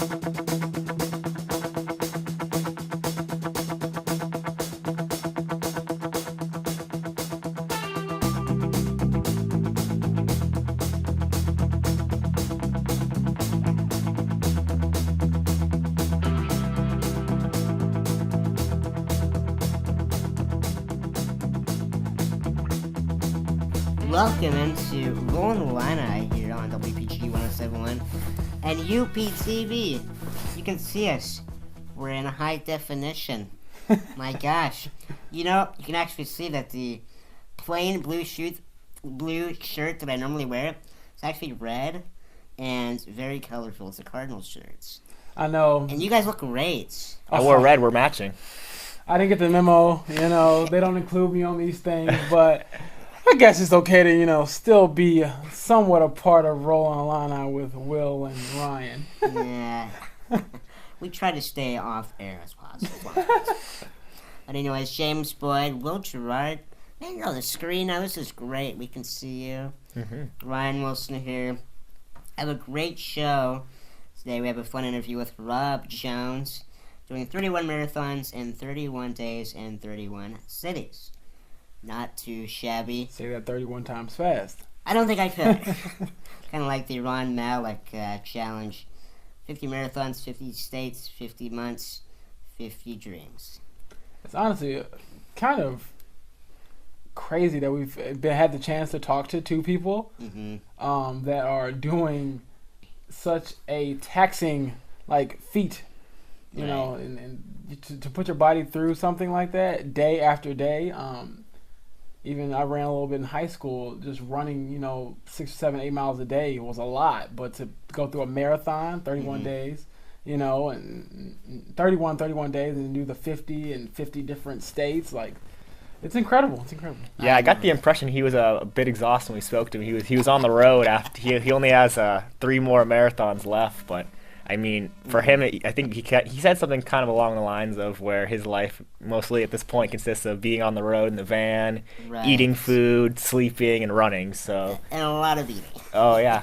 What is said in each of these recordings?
Welcome into Rollin Illini here on WPGU 107.1 and UPTV. You can see us. We're in high definition. My gosh. You know, you can actually see that the plain blue shirt that I normally wear is actually red and very colorful. It's a Cardinals shirt. I know. And you guys look great. I wore red. We're matching. I didn't get the memo. You know, they don't include me on these things, but I guess it's okay to, still be somewhat a part of Rollin Illini with Will and Ryan. Yeah. We try to stay off air as possible. But anyways, James Boyd, Will Gerard. Man, you're on the screen now. This is great. We can see you. Mm-hmm. Ryan Wilson here. I have a great show. Today we have a fun interview with Rob Jones, doing 31 marathons in 31 days in 31 cities. Not too shabby. Say that 31 times fast. I don't think I could. Kind of like the Ron Malik challenge. 50 marathons, 50 states, 50 months, 50 dreams. It's honestly kind of crazy that we've had the chance to talk to two people that are doing such a taxing feat, you know, and to put your body through something like that day after day. Even I ran a little bit in high school, just running, 6, 7, 8 miles a day was a lot. But to go through a marathon, 31 days, and 31 days, and do the 50 and 50 different states, it's incredible. It's incredible. Yeah, I got the impression he was a bit exhausted when we spoke to him. He was on the road after he only has 3 more marathons left, but. I mean, for him, I think he said something kind of along the lines of where his life mostly at this point consists of being on the road in the van, eating food, sleeping, and running. So and a lot of eating. Oh yeah,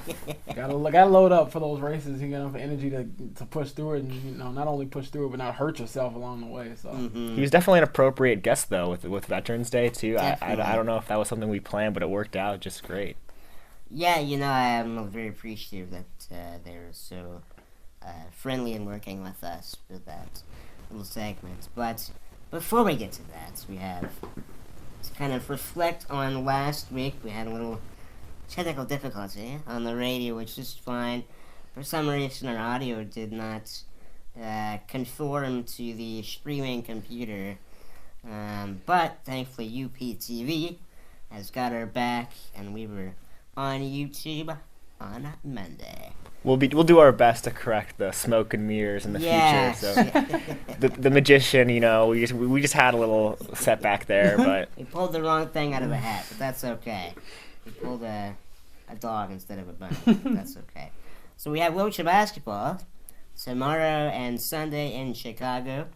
gotta load up for those races. You got enough energy to push through it, and not only push through it, but not hurt yourself along the way. So He was definitely an appropriate guest though with Veterans Day too. I don't know if that was something we planned, but it worked out just great. Yeah, I'm very appreciative that they were so friendly and working with us with that little segment. But before we get to that, we have to kind of reflect on last week. We had a little technical difficulty on the radio, which is fine. For some reason, our audio did not conform to the streaming computer. But thankfully, UPTV has got our back, and we were on YouTube on Monday. We'll do our best to correct the smoke and mirrors in the future. So the magician, we just had a little setback there, but we pulled the wrong thing out of a hat, but that's okay. We pulled a dog instead of a bunny, but that's okay. So we have wheelchair basketball tomorrow and Sunday in Chicago.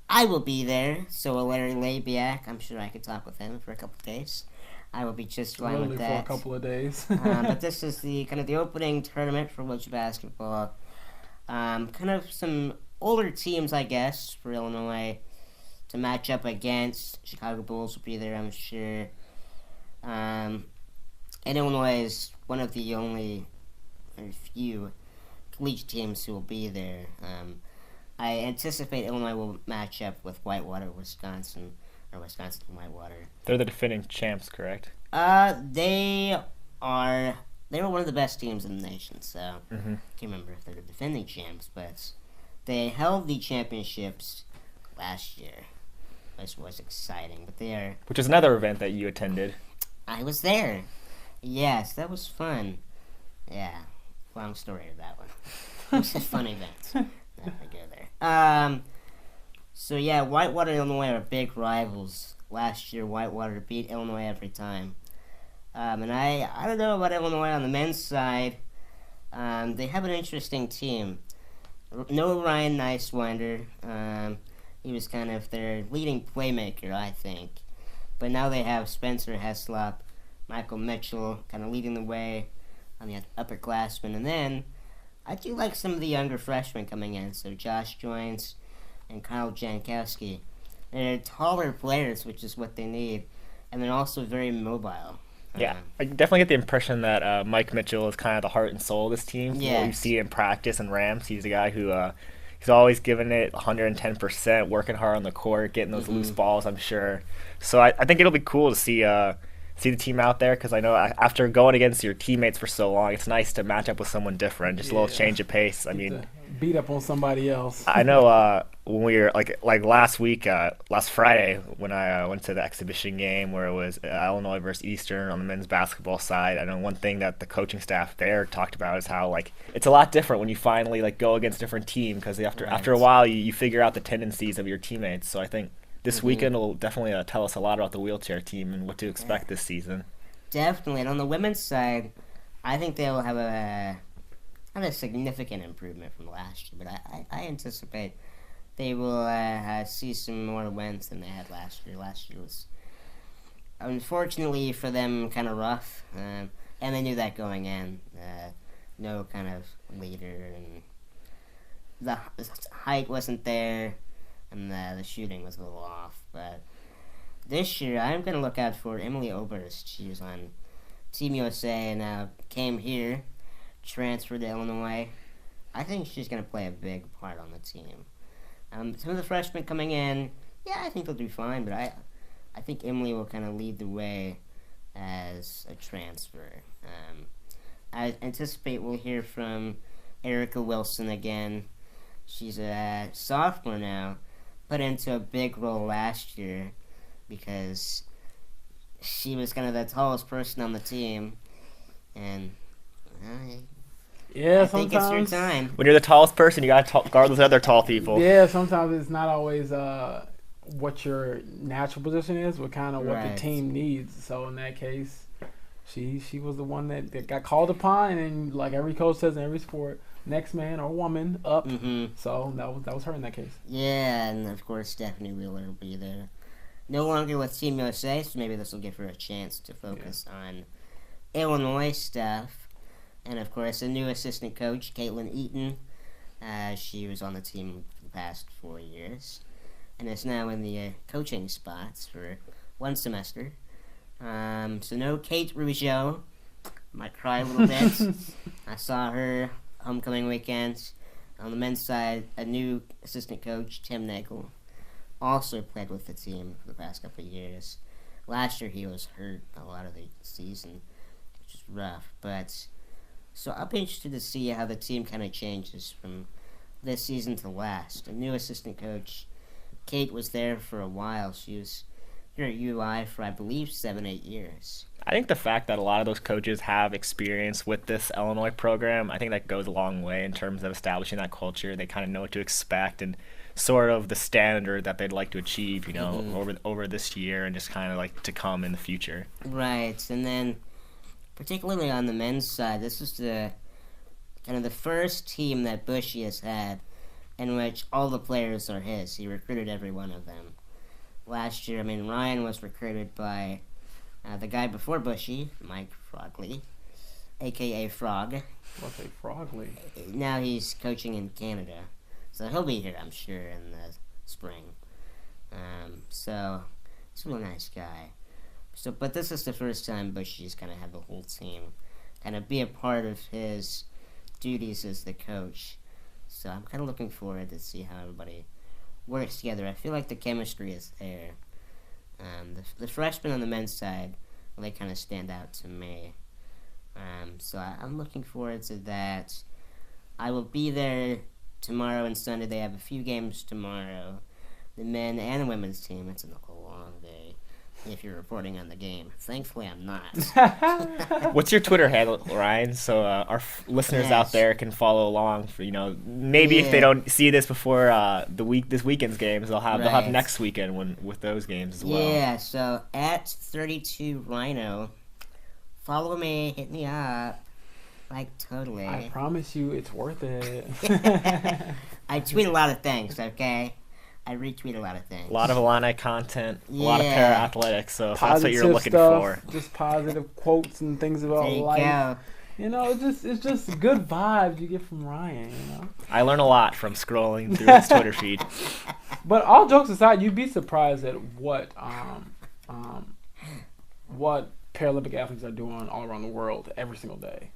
I will be there, so will Larry Labiak. I'm sure I could talk with him for a couple of days. I will be just fine with that. For a couple of days. But this is the opening tournament for wheelchair basketball. Kind of some older teams, I guess, for Illinois to match up against. Chicago Bulls will be there, I'm sure. And Illinois is one of the only few collegiate teams who will be there. I anticipate Illinois will match up with Whitewater, Wisconsin. Or Wisconsin and Whitewater. They're the defending champs, correct? They were one of the best teams in the nation, so I can't remember if they're the defending champs, but they held the championships last year, which was exciting. But they are... Which is another event that you attended. I was there. Yes, that was fun. Yeah, long story of that one. It was a fun event. If I go there. So yeah, Whitewater and Illinois are big rivals. Last year, Whitewater beat Illinois every time. And I don't know about Illinois on the men's side. They have an interesting team. No Ryan Nicewinder. He was kind of their leading playmaker, I think. But now they have Spencer Heslop, Michael Mitchell, kind of leading the way on the upperclassmen. And then I do like some of the younger freshmen coming in. So Josh Joynes and Kyle Jankowski. They're taller players, which is what they need, and they're also very mobile. Yeah, I definitely get the impression that Mike Mitchell is kind of the heart and soul of this team. Yeah, you see it in practice and Rams. He's a guy who he's always giving it 110%, working hard on the court, getting those loose balls. I'm sure. So I think it'll be cool to see the team out there, because I know after going against your teammates for so long, it's nice to match up with someone different. Just a little change of pace. I mean, beat up on somebody else. I know when we were like last week, last Friday, when I went to the exhibition game where it was Illinois versus Eastern on the men's basketball side. I know one thing that the coaching staff there talked about is how like it's a lot different when you finally like go against a different team, because after a while you figure out the tendencies of your teammates. So I think this weekend will definitely tell us a lot about the wheelchair team and what to expect this season. Definitely, and on the women's side, I think they will have a significant improvement from last year, but I anticipate they will see some more wins than they had last year. Last year was, unfortunately for them, kind of rough, and they knew that going in. No kind of leader, and the height wasn't there, and the shooting was a little off. But this year, I'm going to look out for Emily Oberst. She was on Team USA and came here, transferred to Illinois. I think she's going to play a big part on the team. Some of the freshmen coming in, I think they'll do fine, but I think Emily will kind of lead the way as a transfer. I anticipate we'll hear from Erica Wilson again. She's a sophomore now, put into a big role last year because she was kind of the tallest person on the team, and I think it's her time. When you're the tallest person, you gotta guard those other tall people. Yeah, sometimes it's not always what your natural position is, but kind of what the team needs. So in that case, she was the one that got called upon, and like every coach says in every sport, next man or woman up. So that was her in that case. Yeah, and of course Stephanie Wheeler will be there. No longer with Team USA, so maybe this will give her a chance to focus on Illinois stuff. And of course, a new assistant coach, Caitlin Eaton. She was on the team for the past 4 years, and is now in the coaching spots for 1 semester. So no Kate Rougeau. Might cry a little bit. I saw her homecoming weekend. On the men's side, a new assistant coach, Tim Nagel, also played with the team for the past couple of years. Last year he was hurt a lot of the season, which is rough. But so I'll be interested to see how the team kind of changes from this season to last. A new assistant coach, Kate, was there for a while. She was here at UI for, I believe, 7-8 years. I think the fact that a lot of those coaches have experience with this Illinois program, I think that goes a long way in terms of establishing that culture. They kind of know what to expect and sort of the standard that they'd like to achieve, over this year and just kind of like to come in the future. Right, and then particularly on the men's side, this is the kind of the first team that Bushy has had in which all the players are his. He recruited every one of them. Last year, Ryan was recruited by the guy before Bushy, Mike Frogley, a.k.a. Frog. What's a Frogley? Now he's coaching in Canada. So he'll be here, I'm sure, in the spring. So he's a really nice guy. But this is the first time Bushy's kind of had the whole team kind of be a part of his duties as the coach. So I'm kind of looking forward to see how everybody works together. I feel like the chemistry is there. The freshmen on the men's side, they kind of stand out to me. So I'm looking forward to that. I will be there tomorrow and Sunday. They have a few games tomorrow. The men and the women's team. It's a long day if you're reporting on the game. Thankfully, I'm not. What's your Twitter handle, Ryan? So our listeners out there can follow along. For maybe if they don't see this before this weekend's games, they'll have next weekend with those games as well. Yeah. So at 32 Rhino, follow me, hit me up. Like, totally. I promise you it's worth it. I tweet a lot of things, okay? I retweet a lot of things. A lot of Illini content, a lot of para-athletics, so if that's what you're looking stuff, for. Just positive quotes and things about life. There you go. It's just good vibes you get from Ryan. I learn a lot from scrolling through his Twitter feed. But all jokes aside, you'd be surprised at what Paralympic athletes are doing all around the world every single day.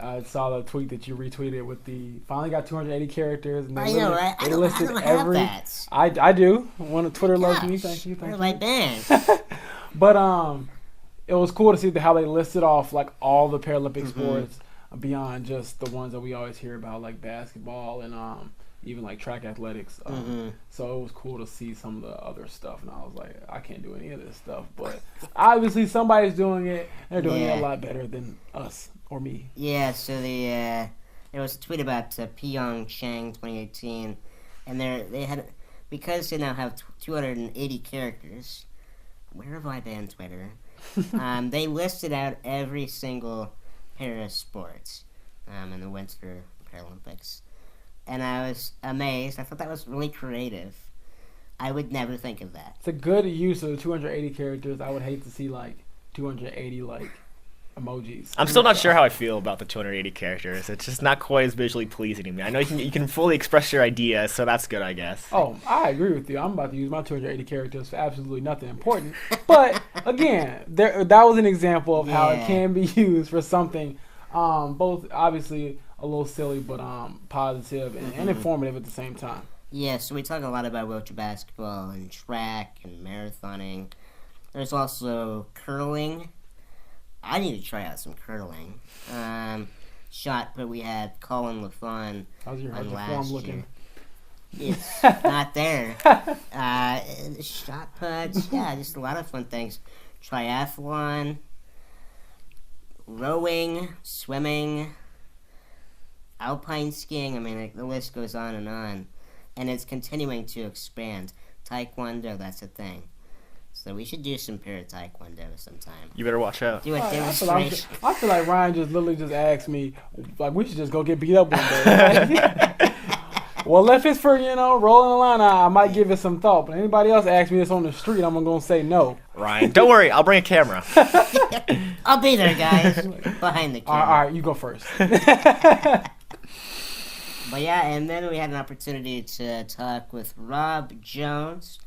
I saw the tweet that you retweeted with finally got 280 characters. And I know, right? I don't have that. I do. One of Twitter loves me. Thank you. Where's my band? But it was cool to see how they listed off like all the Paralympic sports beyond just the ones that we always hear about, like basketball and even like track athletics. So it was cool to see some of the other stuff, and I was like, I can't do any of this stuff, but obviously somebody's doing it. They're doing it a lot better than us or me. Yeah. So there was a tweet about Pyeongchang 2018, and they had, because they now have 280 characters. Where have I been, Twitter? They listed out every single para sport in the Winter Paralympics. And I was amazed. I thought that was really creative. I would never think of that. It's a good use of the 280 characters. I would hate to see like 280 like emojis. I'm still not sure how I feel about the 280 characters. It's just not quite as visually pleasing to me. I know you can fully express your ideas, so that's good, I guess. Oh, I agree with you. I'm about to use my 280 characters for absolutely nothing important. But again, that was an example of how it can be used for something both obviously a little silly, but positive and informative at the same time. Yeah, so we talk a lot about wheelchair basketball and track and marathoning. There's also curling. I need to try out some curling. Shot put, we had Colin LaFon How's your on last form year. looking? It's not there. Shot puts, just a lot of fun things. Triathlon, rowing, swimming, alpine skiing. I mean, the list goes on. And it's continuing to expand. Taekwondo, that's a thing. So we should do some para-taekwondo sometime. You better watch out. Do a demonstration. I feel like Ryan just literally asked me, like, we should just go get beat up one day. Well, if it's for, Rollin Illini, I might give it some thought. But anybody else asks me this on the street, I'm going to say no. Ryan, don't worry. I'll bring a camera. I'll be there, guys. Behind the camera. All right, you go first. But yeah, and then we had an opportunity to talk with Rob Jones.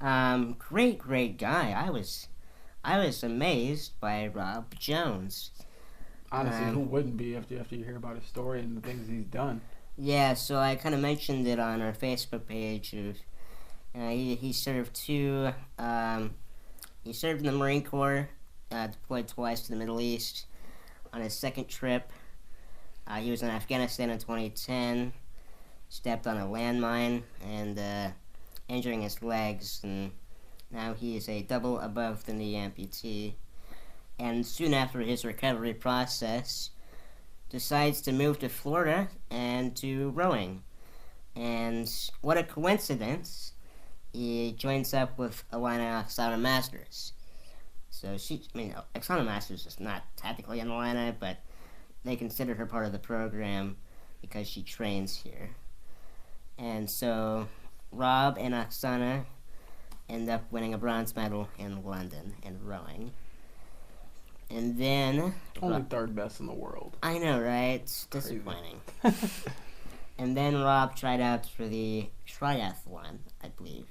Great guy. I was amazed by Rob Jones. Honestly, who wouldn't be after you hear about his story and the things he's done? Yeah, so I kind of mentioned it on our Facebook page. He served he served in the Marine Corps, deployed twice to the Middle East. On his second trip, he was in Afghanistan in 2010, stepped on a landmine and injuring his legs, and now he is a double above the knee amputee. And soon after his recovery process, decides to move to Florida and to rowing. And what a coincidence, he joins up with Alina Oksana Masters. So Oksana Masters is not technically in Atlanta, but they consider her part of the program because she trains here. And so Rob and Oksana end up winning a bronze medal in London in rowing. And then... Only third best in the world. I know, right? It's disappointing. And then Rob tried out for the triathlon, I believe.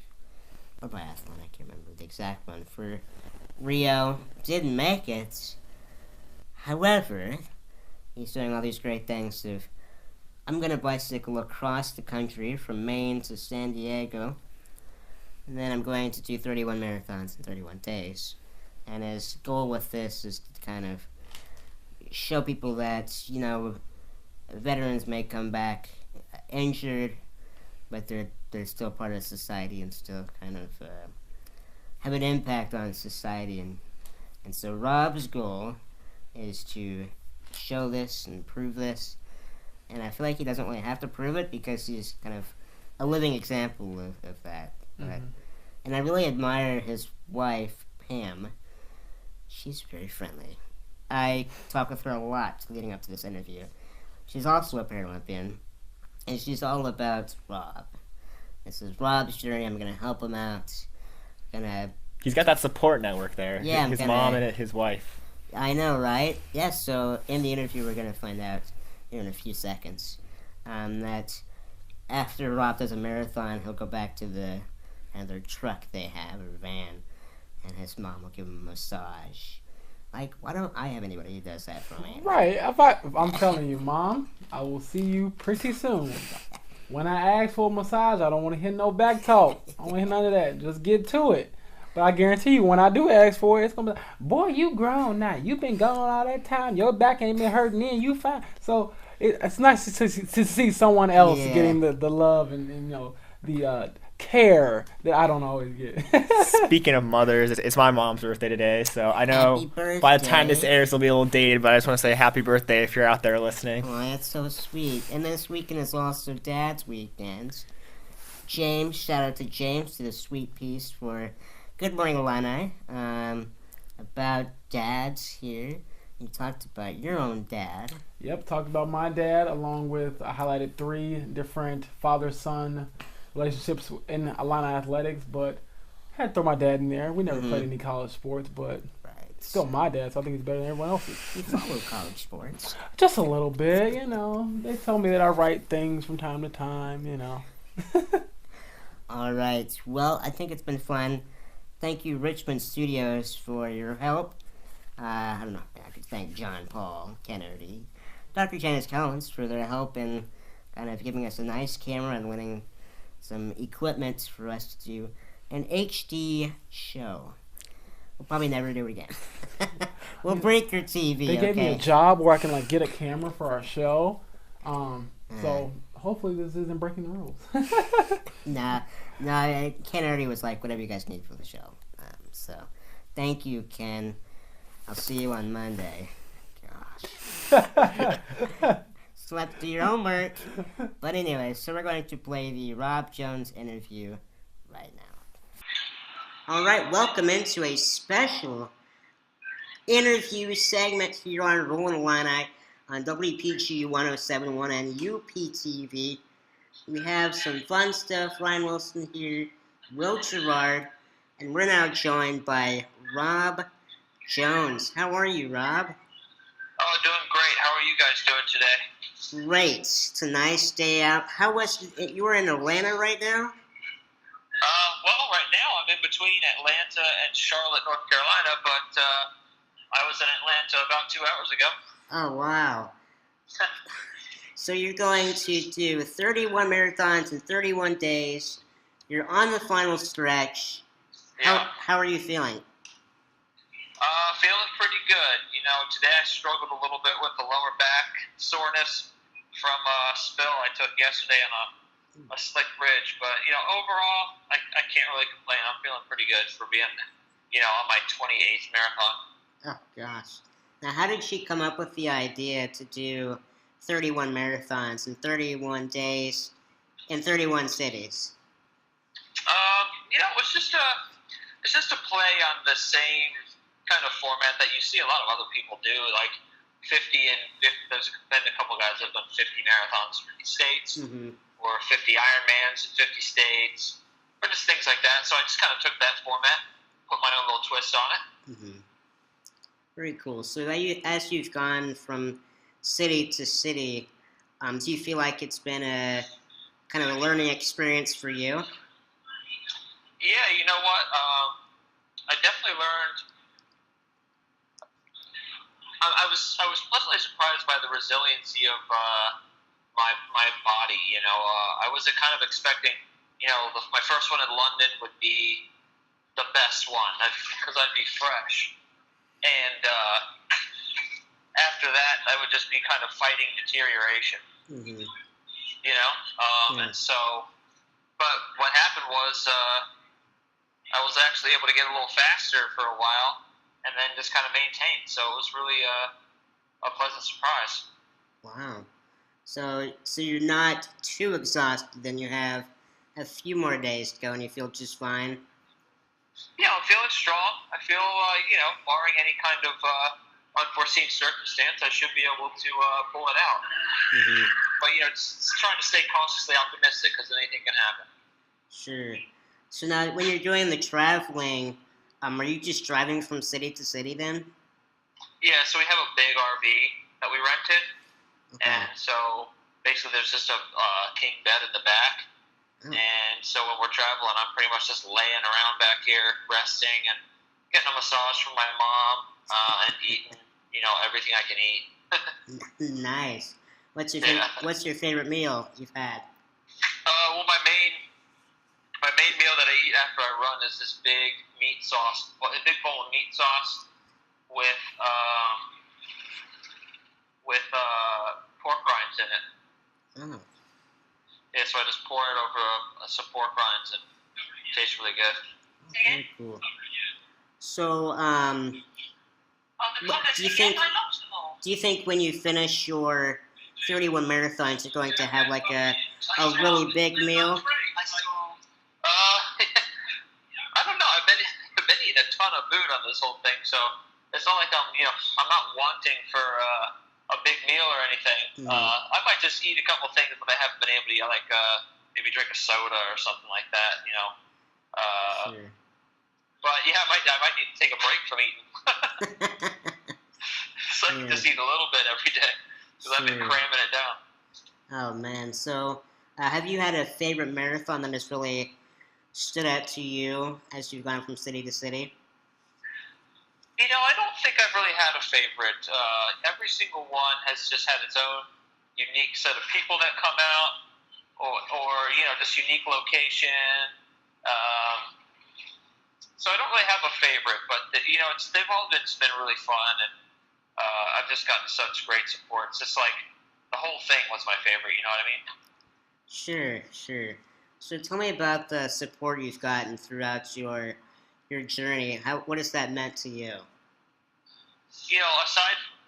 Or biathlon, I can't remember the exact one. For Rio. Didn't make it. However, he's doing all these great things of, I'm going to bicycle across the country from Maine to San Diego. And then I'm going to do 31 marathons in 31 days. And his goal with this is to kind of show people that, veterans may come back injured, but they're still part of society and still kind of have an impact on society. And so Rob's goal is to show this and prove this. And I feel like he doesn't really have to prove it because he's kind of a living example of that. Mm-hmm. And I really admire his wife, Pam. She's very friendly. I talk with her a lot leading up to this interview. She's also a Paralympian, and she's all about Rob. This is Rob's journey. I'm going to help him out. He's got that support network there. Yeah, his mom and his wife. I know, right? Yes, so in the interview, we're going to find out here in a few seconds that after Rob does a marathon, he'll go back to their truck they have, or van, and his mom will give him a massage. Like, why don't I have anybody who does that for me? Right. If I'm telling you, Mom, I will see you pretty soon. When I ask for a massage, I don't want to hear no back talk. I don't want to hear none of that. Just get to it. But I guarantee you, when I do ask for it, it's going to be like, boy, you grown now. You been gone all that time. Your back ain't been hurting then. You fine. So it's nice to see someone else getting the love and the care that I don't always get. Speaking of mothers, it's my mom's birthday today, so I know by the time this airs, it'll be a little dated, but I just want to say happy birthday if you're out there listening. Oh, that's so sweet. And this weekend is also Dad's weekend. James, shout out to James, did a sweet piece for Good Morning Illini about dads here. You talked about your own dad. Yep, talked about my dad, along with, I highlighted 3 different father-son relationships in Illini athletics, but I had to throw my dad in there. We never played any college sports, but still my dad, so I think he's better than everyone else's. You follow college sports? Just a little bit, They tell me that I write things from time to time, All right. Well, I think it's been fun. Thank you, Richmond Studios, for your help. I don't know. I could thank John Paul Kennedy, Dr. Janice Collins for their help in kind of giving us a nice camera and winning some equipment for us to do an HD show. We'll probably never do it again. We'll break your TV. They gave me a job where I can get a camera for our show. So hopefully this isn't breaking the rules. Nah, Ken already was like, whatever you guys need for the show. So thank you, Ken. I'll see you on Monday. Gosh. Slept do your homework. But anyway, so we're going to play the Rob Jones interview right now. All right, welcome into a special interview segment here on Rollin Illini on WPGU 107.1 and UPTV. We have some fun stuff. Ryan Wilson here, Will Gerard, and we're now joined by Rob Jones. How are you, Rob? Oh, doing great. How are you guys doing today? Great. It's a nice day out. How was it? You were in Atlanta right now? Well, right now I'm in between Atlanta and Charlotte, North Carolina, but I was in Atlanta about 2 hours ago. Oh, wow. So you're going to do 31 marathons in 31 days. You're on the final stretch. Yeah. How are you feeling? Feeling pretty good. Today I struggled a little bit with the lower back soreness from a spill I took yesterday on a slick bridge. But, overall, I can't really complain. I'm feeling pretty good for being, on my 28th marathon. Oh, gosh. Now, how did she come up with the idea to do 31 marathons in 31 days in 31 cities? It's just a play on the same kind of format that you see a lot of other people do, like 50 and 50. There's been a couple guys that have done 50 marathons in 50 states, or 50 Ironmans in 50 states, or just things like that. So I just kind of took that format, put my own little twist on it. Very cool. So as you've gone from city to city, do you feel like it's been a kind of a learning experience for you? Yeah, you know what? I definitely learned. I was pleasantly surprised by the resiliency of my body. I was kind of expecting, my first one in London would be the best one because I'd be fresh, and after that I would just be kind of fighting deterioration. And so, but what happened was I was actually able to get a little faster for a while, and then just kind of maintain. So it was really a pleasant surprise. Wow. So you're not too exhausted, then you have a few more days to go, and you feel just fine? Yeah, I'm feeling strong. I feel, barring any kind of unforeseen circumstance, I should be able to pull it out. But, just trying to stay cautiously optimistic because anything can happen. Sure. So now, when you're doing the traveling, are you just driving from city to city then? Yeah, so we have a big RV that we rented, Okay. and so basically there's just a king bed in the back. Oh. And so when we're traveling, I'm pretty much just laying around back here, resting and getting a massage from my mom and eating, everything I can eat. Nice. What's your Yeah. What's your favorite meal you've had? Well, my main meal that I eat after I run is this big meat sauce, a big bowl of meat sauce with pork rinds in it. Oh, Yeah, so I just pour it over some pork rinds and it tastes really good. very cool. So, what do you think? Do you think when you finish your 31 marathons, you're going to have like a really big meal? I don't know. I've been eating a ton of food on this whole thing, so it's not like I'm not wanting for a big meal or anything. Mhm. I might just eat a couple things that I haven't been able to eat, like maybe drink a soda or something like that. Sure. But yeah, I might need to take a break from eating, so I can just eat a little bit every day because I've been Sure. cramming it down. Oh man. So, have you had a favorite marathon that has really stood out to you as you've gone from city to city? I don't think I've really had a favorite. Every single one has just had its own unique set of people that come out, or just unique location. So I don't really have a favorite, but they've all been really fun, and I've just gotten such great support. It's just like the whole thing was my favorite. You know what I mean? Sure, sure. So tell me about the support you've gotten throughout your journey. What has that meant to you?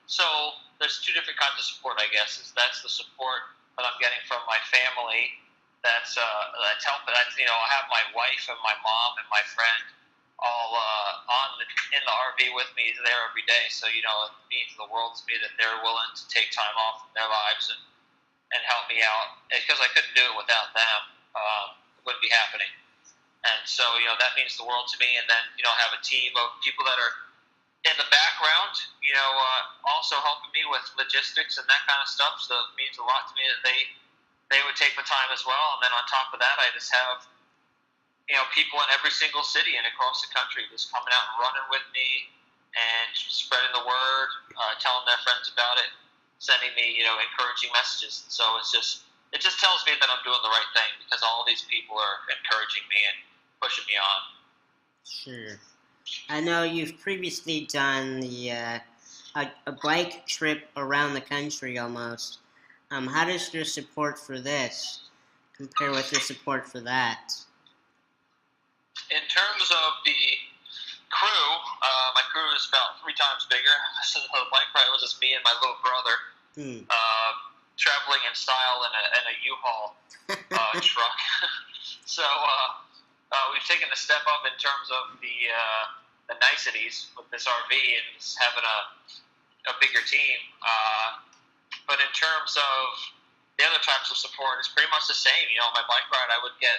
So there's two different kinds of support, I guess. That's the support that I'm getting from my family. That's helping. I have my wife and my mom and my friend all in the RV with me there every day. So it means the world to me that they're willing to take time off from their lives and help me out, because I couldn't do it without them. It wouldn't be happening. And so that means the world to me. And then have a team of people that are in the background, also helping me with logistics and that kind of stuff. So it means a lot to me that they would take the time as well. And then on top of that, I just have people in every single city and across the country just coming out and running with me and spreading the word, telling their friends about it, sending me encouraging messages. And so it just tells me that I'm doing the right thing, because all these people are encouraging me and pushing me on. Sure. I know you've previously done a bike trip around the country almost. How does your support for this compare with your support for that? In terms of the crew, my crew is about 3 times bigger. So the bike ride was just me and my little brother, traveling in style in a U-Haul truck. So we've taken a step up in terms of the niceties with this RV and just having a bigger team. But in terms of the other types of support, it's pretty much the same. On my bike ride, I would get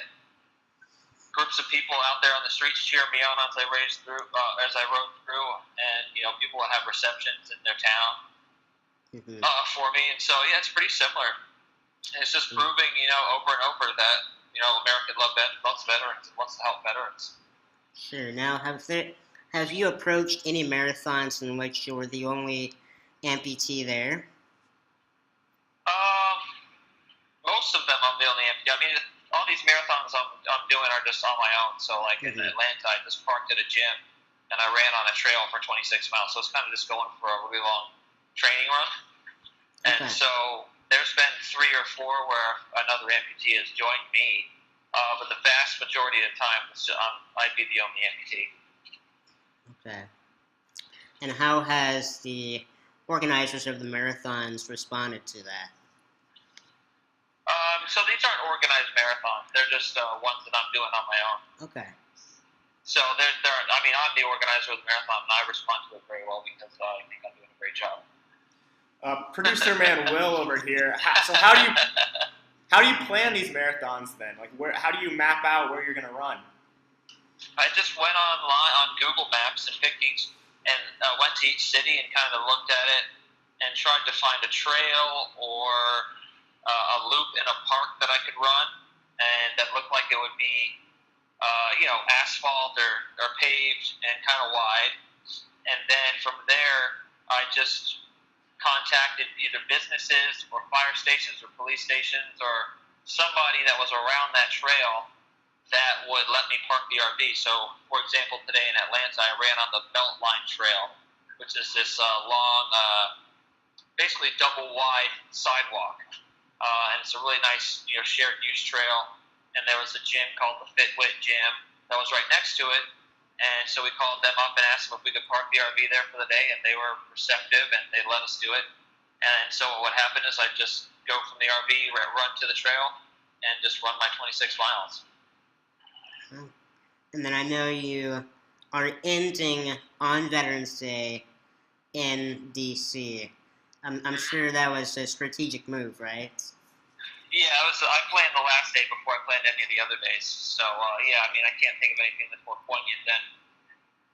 groups of people out there on the streets cheering me on as I rode through, and people would have receptions in their town for me. And so it's pretty similar. And it's just proving over and over that America loves veterans and wants to help veterans. Sure. Now, have you approached any marathons in which you were the only amputee there? Most of them I'm the only amputee. I mean, all these marathons I'm doing are just on my own. So like in Atlanta, I just parked at a gym and I ran on a trail for 26 miles. So it's kind of just going for a really long training run. And so there's been 3 or 4 where another amputee has joined me. But the vast majority of the time, I'd be the only amputee. Okay. And how has the organizers of the marathons responded to that? So these aren't organized marathons. They're just ones that I'm doing on my own. Okay. So I'm the organizer of the marathon, and I respond to it very well because I think I'm doing a great job. Producer man Will over here. So how do you plan these marathons then? Like how do you map out where you're gonna run? I just went online on Google Maps and picked and went to each city and kind of looked at it and tried to find a trail or a loop in a park that I could run and that looked like it would be, asphalt or paved and kind of wide. And then from there, I just contacted either businesses or fire stations or police stations or somebody that was around that trail that would let me park the RV. So, for example, today in Atlanta, I ran on the Beltline Trail, which is this long, basically double wide sidewalk. And it's a really nice, shared use trail. And there was a gym called the Fitwit Gym that was right next to it. And so we called them up and asked them if we could park the RV there for the day, and they were receptive, and they let us do it. And so what happened is I'd just go from the RV, run to the trail, and just run my 26 miles. And then I know you are ending on Veterans Day in D.C. I'm sure that was a strategic move, right? Yeah, I planned the last day before I planned any of the other days. So, I can't think of anything that's more poignant than,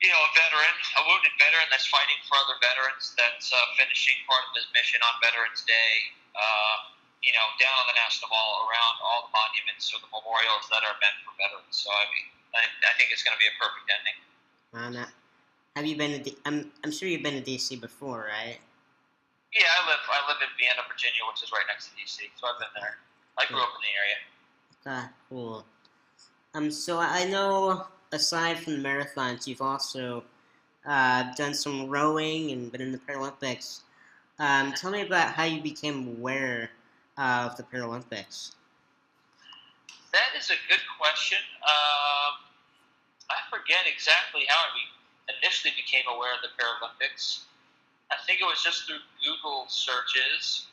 a wounded veteran that's fighting for other veterans, that's finishing part of his mission on Veterans Day, down on the National Mall, around all the monuments or the memorials that are meant for veterans. So, I think it's going to be a perfect ending. Have you been to I'm sure you've been to D.C. before, right? Yeah, I live in Vienna, Virginia, which is right next to D.C., so I've been there. I grew up in the area. Cool. So I know, aside from the marathons, you've also done some rowing and been in the Paralympics. Tell me about how you became aware of the Paralympics. That is a good question. I forget exactly how I initially became aware of the Paralympics. I think it was just through Google searches.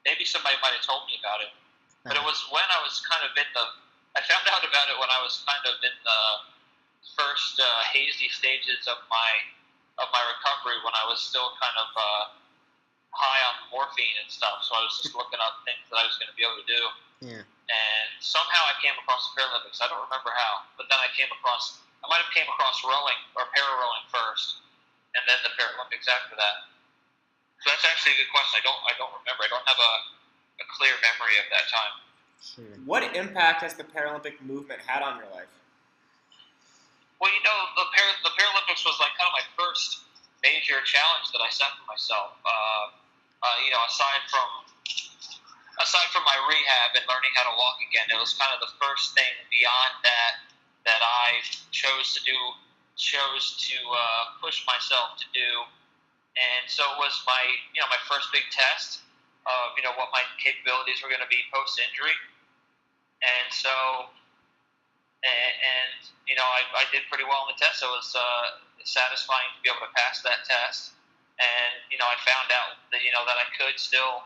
Maybe somebody might have told me about it. But it was when I was kind of I found out about it when I was kind of in the first hazy stages of my recovery, when I was still kind of high on morphine and stuff. So I was just looking up things that I was going to be able to do. Yeah. And somehow I came across the Paralympics. I don't remember how, but then I might have came across rowing or para-rowing first, and then the Paralympics after that. So that's actually a good question. I don't remember. I don't have a clear memory of that time. Sure. What impact has the Paralympic movement had on your life? Well, the Paralympics was like kind of my first major challenge that I set for myself. Aside from my rehab and learning how to walk again, it was kind of the first thing beyond that I chose to push myself to do. And so it was my first big test of, what my capabilities were going to be post-injury. And so, I did pretty well in the test. So it was satisfying to be able to pass that test. And, I found out that, that I could still,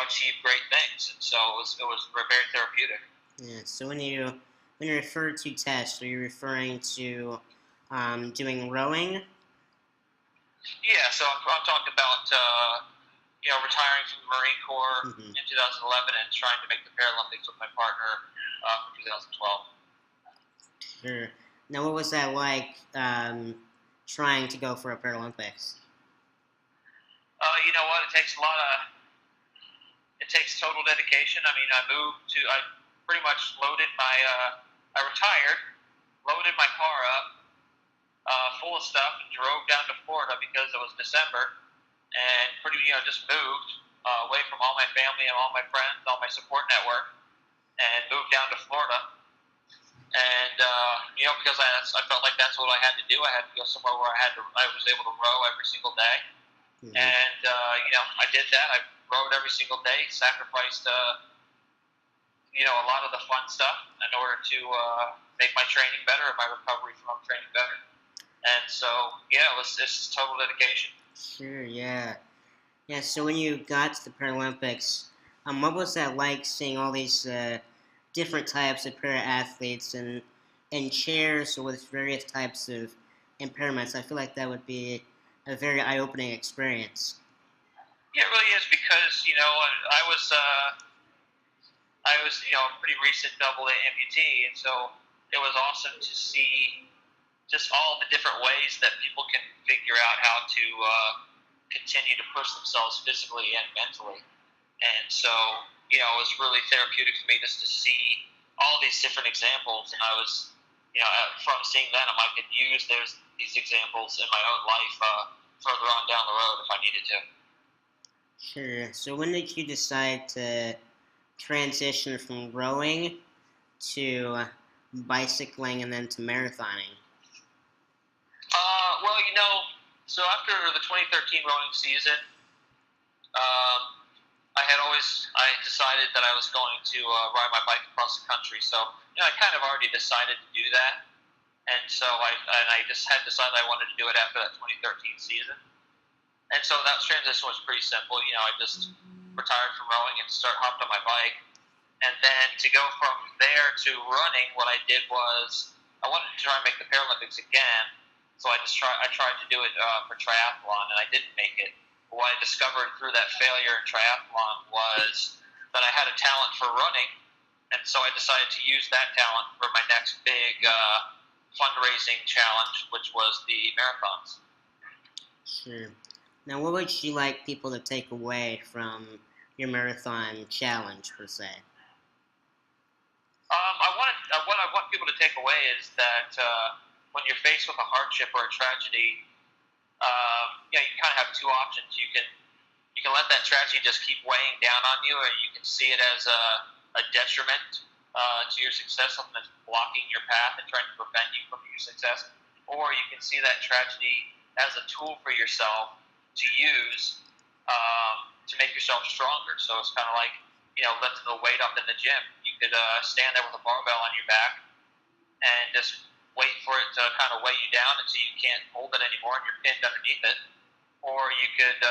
achieve great things. And so it was very therapeutic. Yeah, so when you refer to tests, are you referring to doing rowing? Yeah, so I'm talking about, retiring from the Marine Corps in 2011 and trying to make the Paralympics with my partner for 2012. Sure. Now, what was that like, trying to go for a Paralympics? You know what? It takes total dedication. I pretty much loaded I retired, loaded my car up, full of stuff, and drove down to Florida because it was December, and just moved away from all my family and all my friends, all my support network, and moved down to Florida. And because I felt like that's what I had to do. I had to go somewhere where I was able to row every single day. Mm-hmm. And I did that. I rowed every single day, sacrificed a lot of the fun stuff in order to make my training better and my recovery from training better. And so, it's total dedication. Sure, yeah. Yeah, so when you got to the Paralympics, what was that like, seeing all these different types of para-athletes and chairs with various types of impairments? I feel like that would be a very eye-opening experience. Yeah, it really is, because, I was a pretty recent AA amputee, and so it was awesome to see just all the different ways that people can figure out how to continue to push themselves physically and mentally. And so, it was really therapeutic for me just to see all these different examples. And I was, from seeing them, I could use these examples in my own life further on down the road if I needed to. Sure. So when did you decide to transition from rowing to bicycling and then to marathoning? Well, so after the 2013 rowing season, I decided that I was going to ride my bike across the country. So, I kind of already decided to do that. And so I just had decided I wanted to do it after that 2013 season. And so that transition was pretty simple. I just retired from rowing and hopped on my bike. And then to go from there to running, what I did was I wanted to try and make the Paralympics again. So I tried to do it for triathlon, and I didn't make it. But what I discovered through that failure in triathlon was that I had a talent for running, and so I decided to use that talent for my next big fundraising challenge, which was the marathons. Sure. Now, what would you like people to take away from your marathon challenge, per se? What I want people to take away is that when you're faced with a hardship or a tragedy, you kind of have two options. You can let that tragedy just keep weighing down on you, or you can see it as a detriment to your success, something that's blocking your path and trying to prevent you from your success. Or you can see that tragedy as a tool for yourself to use to make yourself stronger. So it's kind of like, lifting the weight up in the gym. You could stand there with a barbell on your back and just wait for it to kind of weigh you down until you can't hold it anymore and you're pinned underneath it. Or you could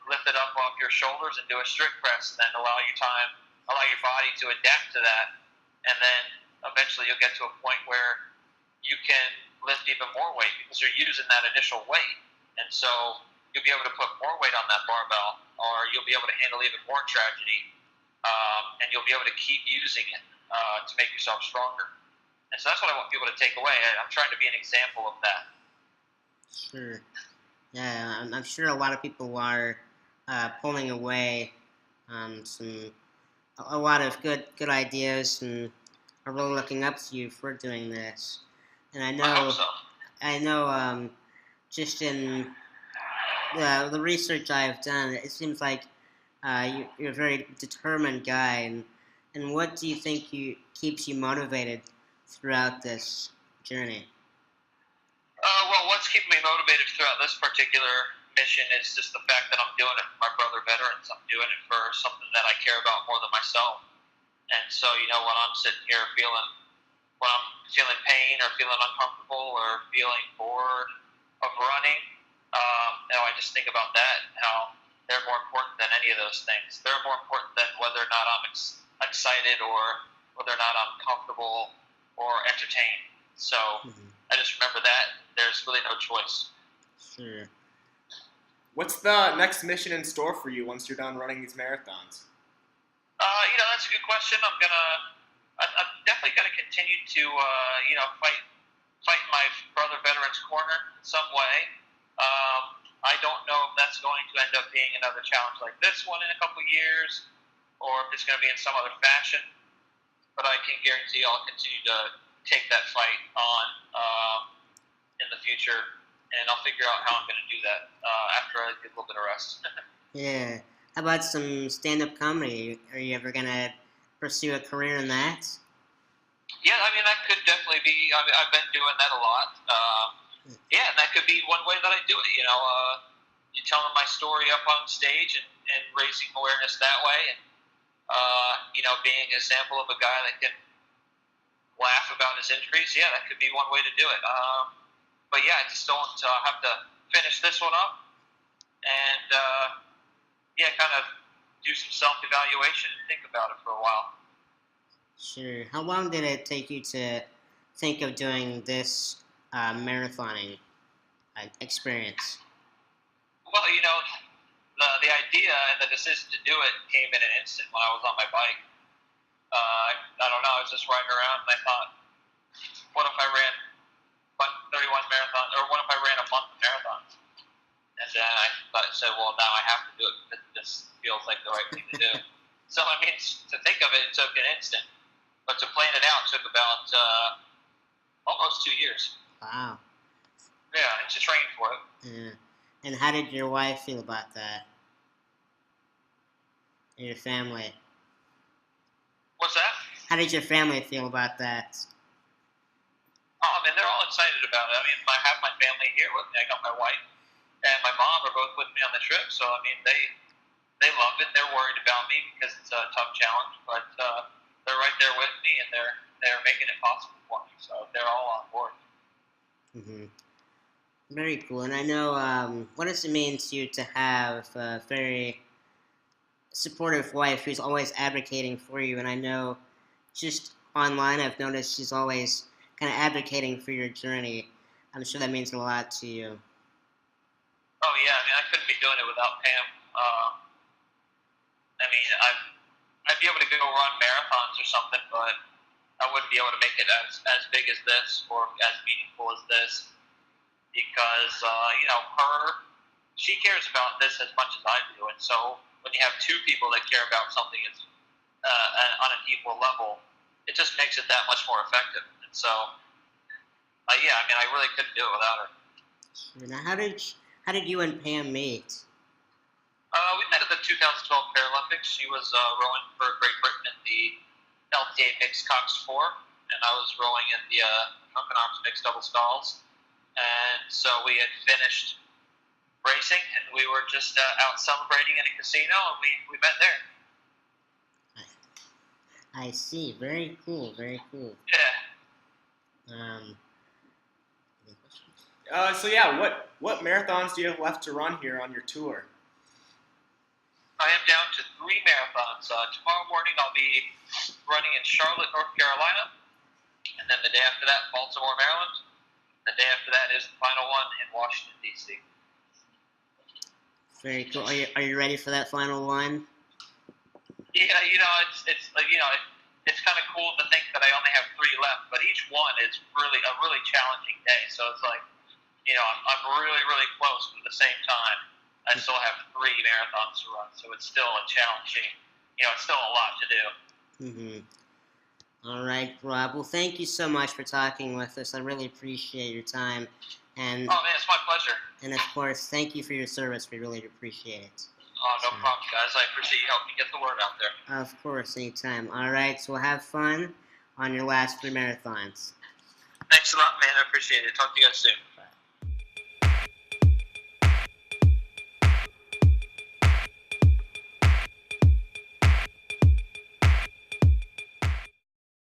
lift it up off your shoulders and do a strict press, and then allow your body to adapt to that. And then eventually you'll get to a point where you can lift even more weight because you're using that initial weight. And so you'll be able to put more weight on that barbell, or you'll be able to handle even more tragedy, and you'll be able to keep using it to make yourself stronger. And so that's what I want people to take away. I'm trying to be an example of that. Sure. Yeah, I'm sure a lot of people are pulling away a lot of good ideas, and are really looking up to you for doing this. And I hope so. I know, just in the research I've done, it seems like you're a very determined guy. And what do you think keeps you motivated throughout this journey? Well, what's keeping me motivated throughout this particular mission is just the fact that I'm doing it for my brother veterans. I'm doing it for something that I care about more than myself. And so, when I'm sitting here when I'm feeling pain or feeling uncomfortable or feeling bored of running, I just think about that and how they're more important than any of those things. They're more important than whether or not I'm excited or whether or not I'm comfortable or entertained. So I just remember that there's really no choice. Sure. What's the next mission in store for you once you're done running these marathons? That's a good question. I'm definitely gonna continue to fight my brother veterans corner in some way. I don't know if that's going to end up being another challenge like this one in a couple years, or if it's going to be in some other fashion. But I can guarantee I'll continue to take that fight on in the future, and I'll figure out how I'm going to do that after I get a little bit of rest. Yeah. How about some stand-up comedy? Are you ever going to pursue a career in that? Yeah, that could definitely be. I've been doing that a lot. And that could be one way that I do it. You telling my story up on stage and raising awareness that way, and being an example of a guy that can laugh about his injuries. Yeah, that could be one way to do it. But yeah, I just don't have to finish this one up, and kind of do some self-evaluation and think about it for a while. Sure. How long did it take you to think of doing this marathoning experience? Well, the idea and the decision to do it came in an instant when I was on my bike. I don't know, I was just riding around and I thought, what if I ran 31 marathons, or what if I ran a month of marathons? And then I said, well, now I have to do it because this feels like the right thing to do. So, I mean, to think of it, it took an instant. But to plan it out took about almost 2 years. Wow. Yeah, and to train for it. Yeah. And how did your wife feel about that? And your family? What's that? How did your family feel about that? Oh, I mean, they're all excited about it. I mean, I have my family here with me. I got my wife and my mom are both with me on the trip. So, I mean, they love it. They're worried about me because it's a tough challenge, but they're right there with me, and they're making it possible for me. So they're all on board. Mm-hmm. Very cool. And I know, what does it mean to you to have a very supportive wife who's always advocating for you? And I know just online I've noticed she's always kind of advocating for your journey. I'm sure that means a lot to you. Oh, yeah. I mean, I couldn't be doing it without Pam. I mean, I'd be able to go run marathons or something, but I wouldn't be able to make it as big as this or as meaningful as this because, she cares about this as much as I do. And so when you have two people that care about something on an equal level, it just makes it that much more effective. And so, yeah, I mean, I really couldn't do it without her. Now, how did you and Pam meet? We met at the 2012 Paralympics. She was rowing for Great Britain in the LTA Mixed Cox 4, and I was rowing in the Drunken Arms Mixed Double Sculls. And so we had finished racing, and we were just out celebrating in a casino, and we met there. I see. Very cool. Very cool. Yeah. Any questions? What marathons do you have left to run here on your tour? I am down to 3 marathons. Tomorrow morning I'll be running in Charlotte, North Carolina, and then the day after that, Baltimore, Maryland. The day after that is the final one in Washington, D.C. Very cool. Are you ready for that final one? Yeah, it's kind of cool to think that I only have 3 left, but each one is really a really challenging day. So it's like, I'm really, really close, but at the same time, I still have 3 marathons to run. So it's still a challenging, it's still a lot to do. Mm-hmm. All right, Rob. Well, thank you so much for talking with us. I really appreciate your time. And, oh, man, it's my pleasure. And, of course, thank you for your service. We really appreciate it. Oh, no problem, guys. I appreciate you helping me get the word out there. Of course, anytime. All right, so have fun on your last 3 marathons. Thanks a lot, man. I appreciate it. Talk to you guys soon.